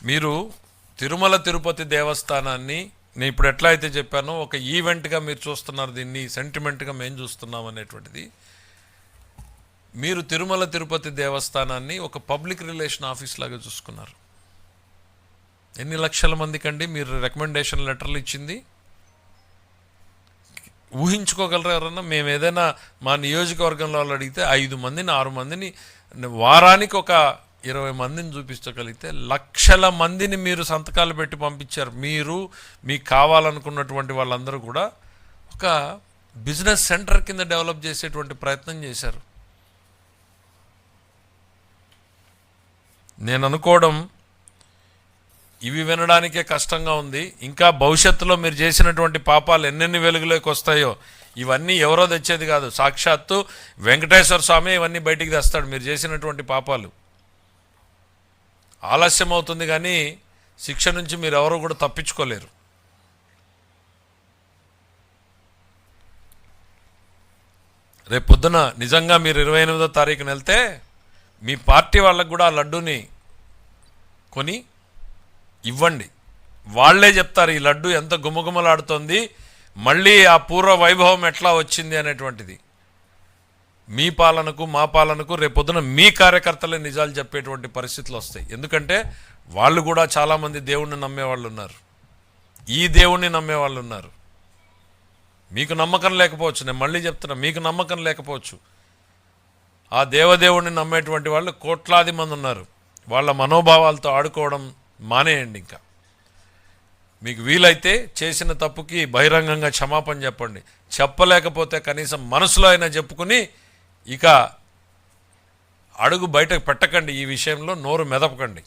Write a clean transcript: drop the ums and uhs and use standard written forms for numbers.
మీరు తిరుమల తిరుపతి దేవస్థానాన్ని నేను ఇప్పుడు ఎట్లా అయితే చెప్పానో ఒక ఈవెంట్గా మీరు చూస్తున్నారు, దీన్ని సెంటిమెంట్గా మేము చూస్తున్నాం అనేటువంటిది. మీరు తిరుమల తిరుపతి దేవస్థానాన్ని ఒక పబ్లిక్ రిలేషన్ ఆఫీస్ లాగా చూసుకున్నారు. ఎన్ని లక్షల మందికి అండి మీరు రికమెండేషన్ లెటర్లు ఇచ్చింది? ఊహించుకోగలరా ఎవరన్నా? మేము ఏదైనా మా నియోజకవర్గంలో వాళ్ళు అడిగితే 5 మందిని 6 మందిని వారానికి ఒక 20 మందిని చూపించగలిగితే లక్షల మందిని మీరు సంతకాలు పెట్టి పంపించారు. మీరు మీకు కావాలనుకున్నటువంటి వాళ్ళందరూ కూడా ఒక బిజినెస్ సెంటర్ కింద డెవలప్ చేసేటువంటి ప్రయత్నం చేశారు. నేను అనుకోవడం ఇవి వినడానికే కష్టంగా ఉంది. ఇంకా భవిష్యత్తులో మీరు చేసినటువంటి పాపాలు ఎన్నెన్ని వెలుగులోకి వస్తాయో ఇవన్నీ ఎవరో తెచ్చేది కాదు, సాక్షాత్తు వెంకటేశ్వర స్వామి ఇవన్నీ బయటికి తెస్తాడు. మీరు చేసినటువంటి పాపాలు ఆలస్యం అవుతుంది కానీ శిక్ష నుంచి మీరు ఎవరు కూడా తప్పించుకోలేరు. రేపు పొద్దున నిజంగా మీరు 28వ తారీఖున వెళ్తే మీ పార్టీ వాళ్ళకు కూడా ఆ లడ్డూని కొని ఇవ్వండి. వాళ్లే చెప్తారు ఈ లడ్డు ఎంత గుమగుమలాడుతోంది, మళ్ళీ ఆ పూర్వ వైభవం ఎట్లా వచ్చింది అనేటువంటిది. మీ పాలనకు మా పాలనకు రేపొద్దున మీ కార్యకర్తలే నిజాలు చెప్పేటువంటి పరిస్థితులు వస్తాయి. ఎందుకంటే వాళ్ళు కూడా చాలామంది దేవుణ్ణి నమ్మేవాళ్ళు ఉన్నారు, ఈ దేవుణ్ణి నమ్మేవాళ్ళు ఉన్నారు. మీకు నమ్మకం లేకపోవచ్చు, నేను మళ్ళీ చెప్తున్నా, మీకు నమ్మకం లేకపోవచ్చు. ఆ దేవదేవుణ్ణి నమ్మేటువంటి వాళ్ళు కోట్లాది మంది ఉన్నారు. వాళ్ళ మనోభావాలతో ఆడుకోవడం మానేయండి. ఇంకా మీకు వీలైతే చేసిన తప్పుకి బహిరంగంగా క్షమాపణ చెప్పండి. చెప్పలేకపోతే కనీసం మనసులో అయినా చెప్పుకుని ఇక అడుగు బయటకు పెట్టకండి. ఈ విషయంలో నోరు మెదపకండి.